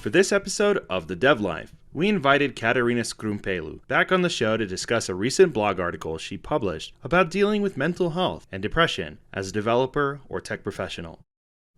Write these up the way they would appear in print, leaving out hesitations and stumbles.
For this episode of the Dev.Life, we invited Katerina Skroumpelou back on the show to discuss a recent blog article she published about dealing with mental health and depression as a developer or tech professional.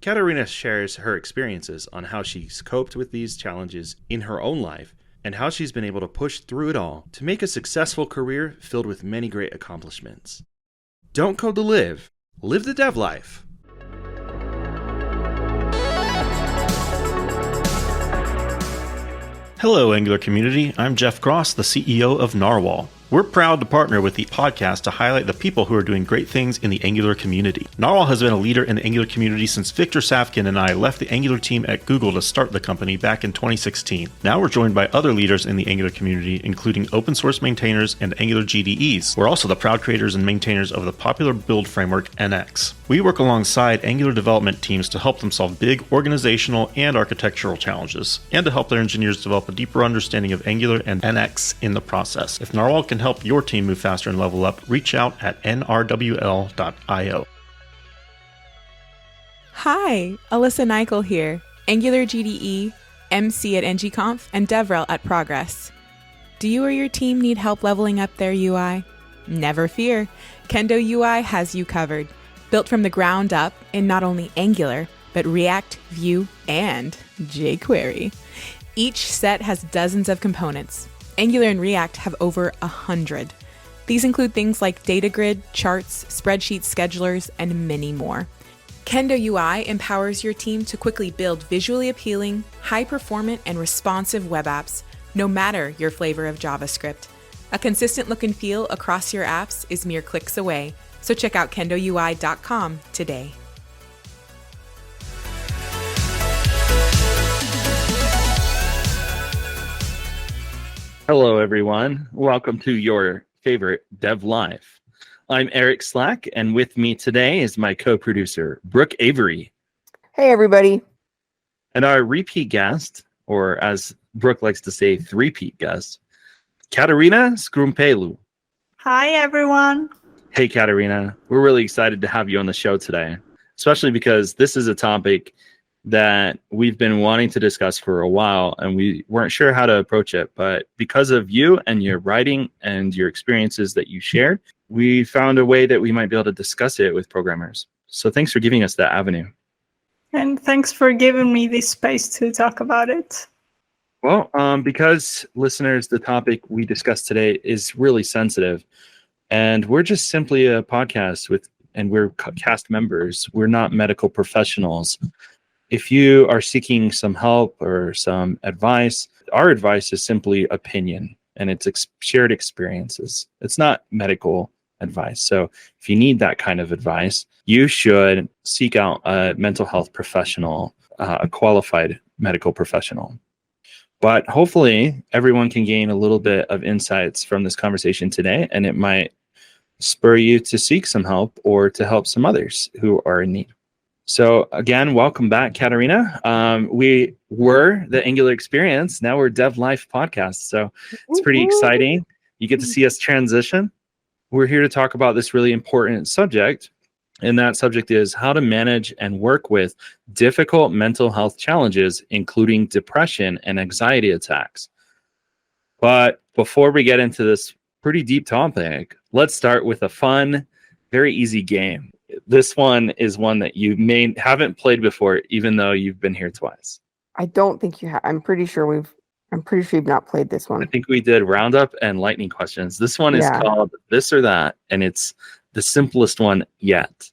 Katerina shares her experiences on how she's coped with these challenges in her own life and how she's been able to push through it all to make a successful career filled with many great accomplishments. Don't code to live the Dev.Life. Hello, Angular community. I'm Jeff Gross, the CEO of Narwhal. We're proud to partner with the podcast to highlight the people who are doing great things in the Angular community. Narwhal has been a leader in the Angular community since Victor Safkin and I left the Angular team at Google to start the company back in 2016. Now we're joined by other leaders in the Angular community, including open source maintainers and Angular GDEs. We're also the proud creators and maintainers of the popular build framework NX. We work alongside Angular development teams to help them solve big organizational and architectural challenges, and to help their engineers develop a deeper understanding of Angular and NX in the process. If Narwhal can help your team move faster and level up, reach out at nrwl.io. Hi, Alyssa Nykel here, Angular GDE, MC at ngconf, and DevRel at Progress. Do you or your team need help leveling up their UI? Never fear, Kendo UI has you covered. Built from the ground up in not only Angular, but React, Vue, and jQuery. Each set has dozens of components. Angular and React have over 100. These include things like data grid, charts, spreadsheets, schedulers, and many more. Kendo UI empowers your team to quickly build visually appealing, high-performant, and responsive web apps, no matter your flavor of JavaScript. A consistent look and feel across your apps is mere clicks away, so check out kendoui.com today. Hello, everyone. Welcome to your favorite Dev.Life. I'm Erik Slack, and with me today is my co-producer, Brooke Avery. Hey, everybody. And our repeat guest, or as Brooke likes to say, three-peat guest, Katerina Skroumpelou. Hi, everyone. Hey, Katerina. We're really excited to have you on the show today, especially because this is a topic that we've been wanting to discuss for a while, and we weren't sure how to approach it. But because of you and your writing and your experiences that you shared, we found a way that we might be able to discuss it with programmers. So thanks for giving us that avenue. And thanks for giving me this space to talk about it. Well, because listeners, the topic we discussed today is really sensitive, and we're just simply a podcast and we're cast members. We're not medical professionals. If you are seeking some help or some advice, our advice is simply opinion, and it's shared experiences. It's not medical advice. So if you need that kind of advice, you should seek out a mental health professional, a qualified medical professional. But hopefully everyone can gain a little bit of insights from this conversation today, and it might spur you to seek some help or to help some others who are in need. So again, welcome back, Katerina. We were the Angular Experience. Now we're Dev.Life podcast. So it's pretty exciting. You get to see us transition. We're here to talk about this really important subject. And that subject is how to manage and work with difficult mental health challenges, including depression and anxiety attacks. But before we get into this pretty deep topic, let's start with a fun, very easy game. This one is one that you haven't played before, even though you've been here twice. I don't think you have. I'm pretty sure you've not played this one. I think we did roundup and lightning questions. This one is called This or That, and it's the simplest one yet.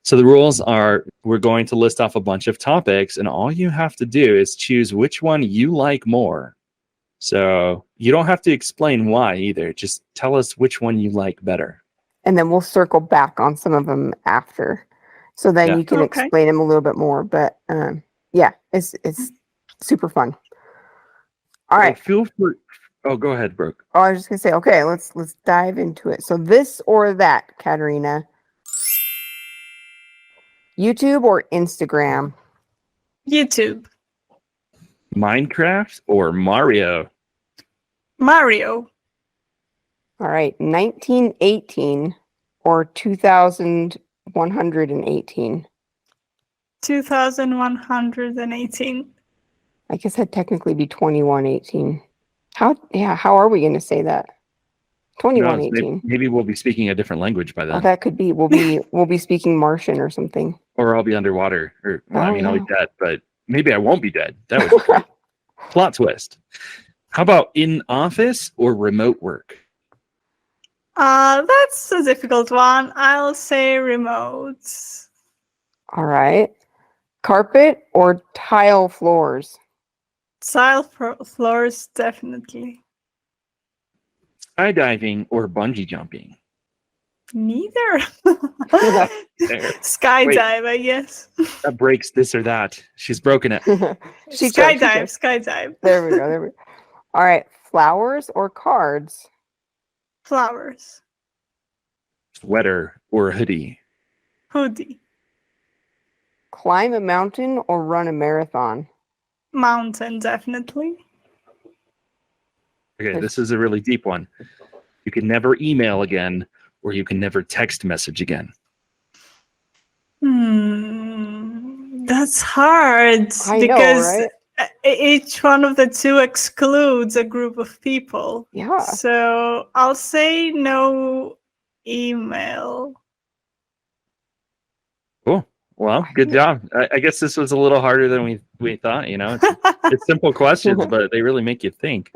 So the rules are, we're going to list off a bunch of topics, and all you have to do is choose which one you like more. So you don't have to explain why either. Just tell us which one you like better. And then we'll circle back on some of them after. So then you can explain them a little bit more. But it's super fun. All right. Feel free. Oh, go ahead, Brooke. Oh, I was just going to say, okay, let's dive into it. So this or that, Katerina. YouTube or Instagram? YouTube. Minecraft or Mario? Mario. All right, 1918 or 2118? 2118. I guess that'd technically be 2118. How are we going to say that? Who knows? 2118. Maybe we'll be speaking a different language by Oh, then. that could be. We'll be speaking Martian or something. Or I'll be underwater. Or well, Oh, I mean, I'll yeah. be dead, but maybe I won't be dead. That would be great. Plot twist. How about in office or remote work? That's a difficult one. I'll say remote. All right. Carpet or tile floors? Tile floors, definitely. Skydiving or bungee jumping? Neither. There. Skydive, I guess. That breaks this or that. She's broken it. Skydive. There we go. All right. Flowers or cards? Flowers. Sweater or hoodie? Hoodie. Climb a mountain or run a marathon? Mountain, definitely. Okay, this is a really deep one. You can never email again, or you can never text message again. That's hard because each one of the two excludes a group of people. Yeah. So I'll say no email. Cool. Well, good job. I guess this was a little harder than we thought. You know, it's simple questions, but they really make you think.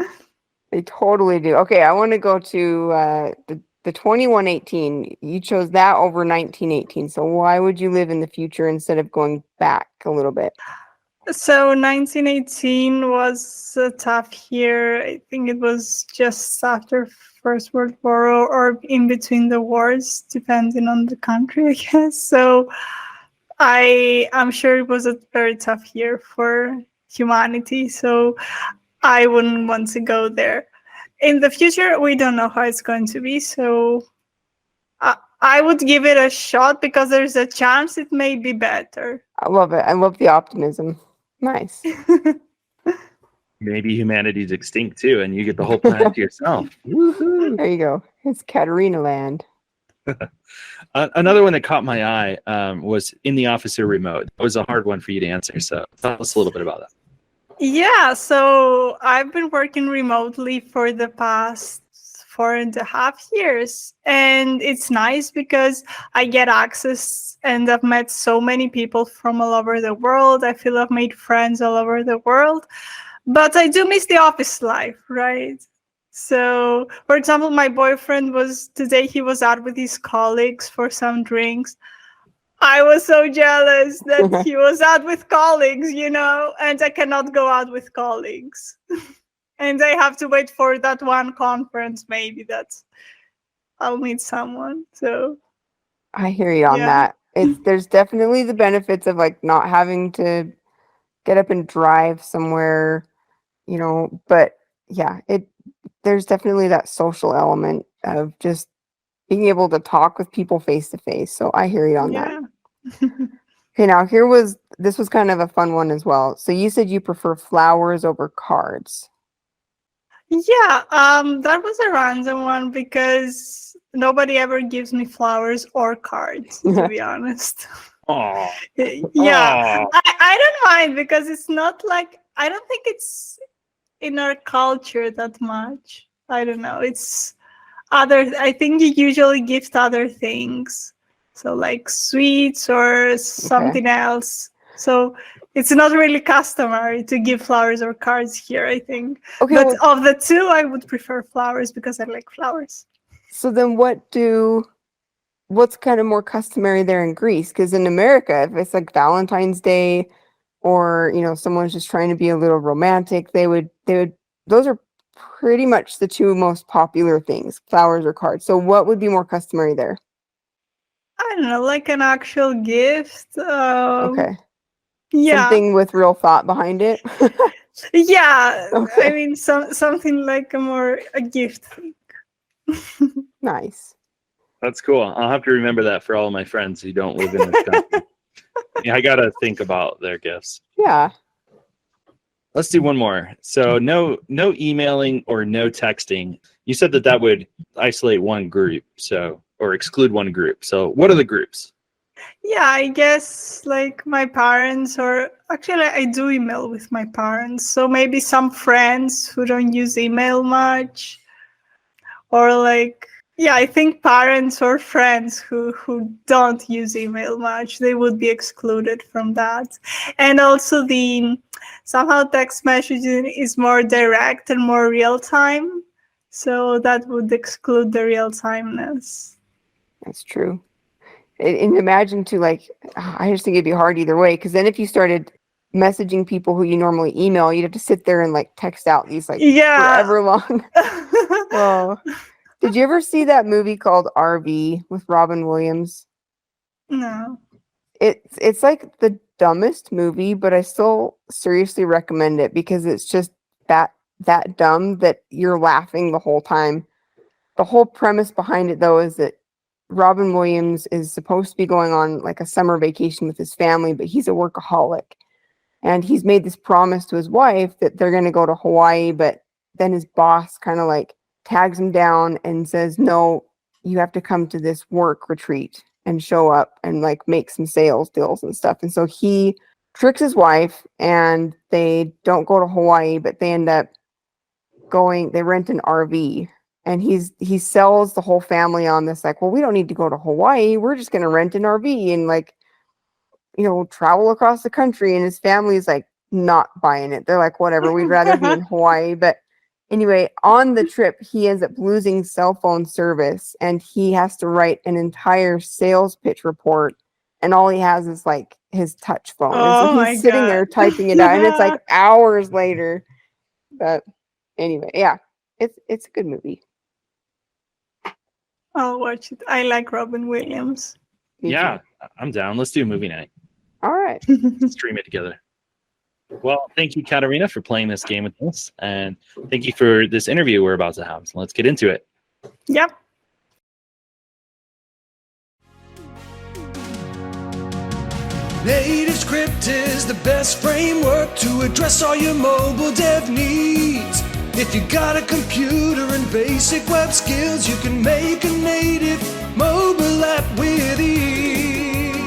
They totally do. Okay, I want to go to the 2118. You chose that over 1918. So why would you live in the future instead of going back a little bit? So 1918 was a tough year. I think it was just after First World War or in between the wars, depending on the country, I guess. So I'm sure it was a very tough year for humanity. So I wouldn't want to go there. In the future, we don't know how it's going to be. So I would give it a shot because there's a chance it may be better. I love it. I love the optimism. Nice. Maybe humanity's extinct too, and you get the whole planet to yourself. Woo-hoo. There you go. It's Katerina land. Another one that caught my eye was in the office or remote. It was a hard one for you to answer. So tell us a little bit about that. Yeah, so I've been working remotely for the past 4.5 years. And it's nice because I get access and I've met so many people from all over the world. I feel I've made friends all over the world. But I do miss the office life, right? So, for example, my boyfriend he was out with his colleagues for some drinks. I was so jealous that he was out with colleagues, and I cannot go out with colleagues. And I have to wait for that one conference, maybe that I'll meet someone. So I hear you on that. There's definitely the benefits of like not having to get up and drive somewhere, but yeah, there's definitely that social element of just being able to talk with people face to face. So I hear you on that. Okay, now this was kind of a fun one as well. So you said you prefer flowers over cards. Yeah, that was a random one because nobody ever gives me flowers or cards, to be honest. Aww. Yeah, I don't mind because it's not like, I don't think it's in our culture that much. I don't know. I think you usually gift other things. So like sweets or something else. So it's not really customary to give flowers or cards here, I think. Okay, but of the two, I would prefer flowers because I like flowers. So then what's kind of more customary there in Greece? Because in America, if it's like Valentine's Day or, someone's just trying to be a little romantic, they would, those are pretty much the two most popular things, flowers or cards. So what would be more customary there? I don't know, like an actual gift. Okay. Yeah. Something with real thought behind it. Yeah. Okay. I mean, something like a gift thing. Nice. That's cool. I'll have to remember that for all of my friends who don't live in this country. Yeah, I gotta think about their gifts. Yeah. Let's do one more. So no emailing or no texting. You said that would isolate one group, or exclude one group. So what are the groups? Yeah, I guess like my parents, or actually I do email with my parents. So maybe some friends who don't use email much, or like, yeah, I think parents or friends who don't use email much, they would be excluded from that. And also the somehow text messaging is more direct and more real time. So that would exclude the real timeness. That's true. And imagine too, like, I just think it'd be hard either way, because then if you started messaging people who you normally email, you'd have to sit there and like text out these like Yeah. forever long. Oh, did you ever see that movie called RV with Robin Williams? No. It's like the dumbest movie, but I still seriously recommend it because it's just that dumb that you're laughing the whole time. The whole premise behind it though is that Robin Williams is supposed to be going on like a summer vacation with his family, but he's a workaholic. And he's made this promise to his wife that they're going to go to Hawaii, but then his boss kind of like tags him down and says, "No, you have to come to this work retreat and show up and like make some sales deals and stuff." And so he tricks his wife and they don't go to Hawaii, but they end up going, they rent an RV, and he sells the whole family on this like, well, we don't need to go to Hawaii, we're just going to rent an RV and like, you know, travel across the country. And his family's like not buying it. They're like, whatever, we'd rather be in Hawaii. But anyway, on the trip he ends up losing cell phone service and he has to write an entire sales pitch report, and all he has is like his touch phone. And Oh so my he's sitting God. there typing it out and it's like hours later. But anyway, yeah, it's a good movie. I'll watch it. I like Robin Williams. Me Yeah, too. I'm down. Let's do a movie night. All right. Stream it together. Well, thank you, Katerina, for playing this game with us. And thank you for this interview we're about to have. So let's get into it. Yep. NativeScript is the best framework to address all your mobile dev needs. If you got a computer and basic web skills, you can make a native mobile app with ease.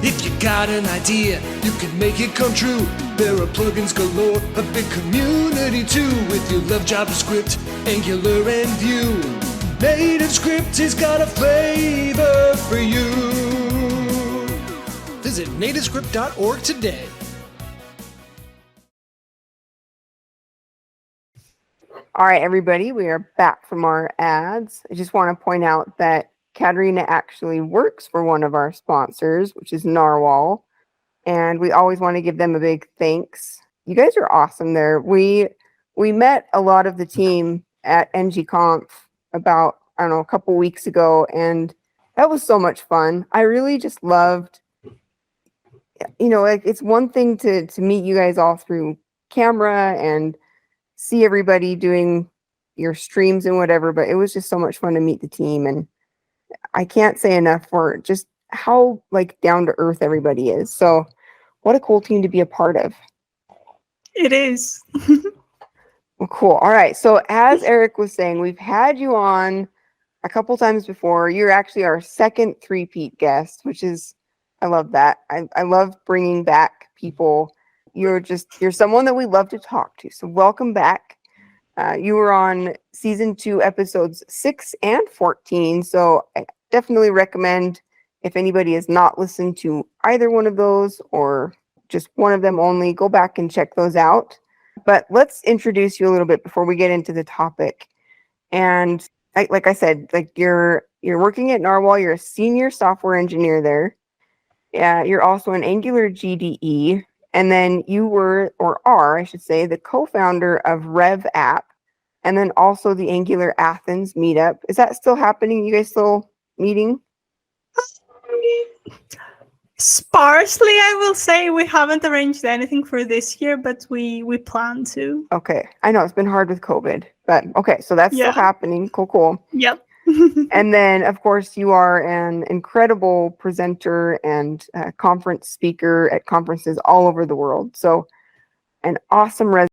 If you got an idea, you can make it come true. There are plugins galore, a big community too. If you love JavaScript, Angular and Vue, NativeScript has got a flavor for you. Visit nativescript.org today. All right, everybody, we are back from our ads. I just want to point out that Katerina actually works for one of our sponsors, which is Narwhal, and we always want to give them a big thanks. You guys are awesome there. We met a lot of the team at NGConf about, I don't know, a couple weeks ago, and that was so much fun. I really just loved, you know, like it's one thing to meet you guys all through camera and see everybody doing your streams and whatever, but it was just so much fun to meet the team. And I can't say enough for just how like down to earth everybody is. So what a cool team to be a part of. It is. Well, cool. All right. So as Erik was saying, we've had you on a couple times before. You're actually our second three-peat guest, which is, I love that. I love bringing back people. You're someone that we love to talk to. So welcome back. You were on season 2, episodes 6 and 14. So I definitely recommend, if anybody has not listened to either one of those or just one of them only, go back and check those out. But let's introduce you a little bit before we get into the topic. And like I said, like you're working at Narwhal. You're a senior software engineer there. Yeah, you're also an Angular GDE. And then you were, or are, I should say, the co-founder of Rev App, and then also the Angular Athens meetup. Is that still happening? You guys still meeting? Sparsely, I will say. We haven't arranged anything for this year, but we plan to. Okay. I know it's been hard with COVID, but okay. So that's still happening. Cool. Yep. And then, of course, you are an incredible presenter and conference speaker at conferences all over the world. So an awesome resume.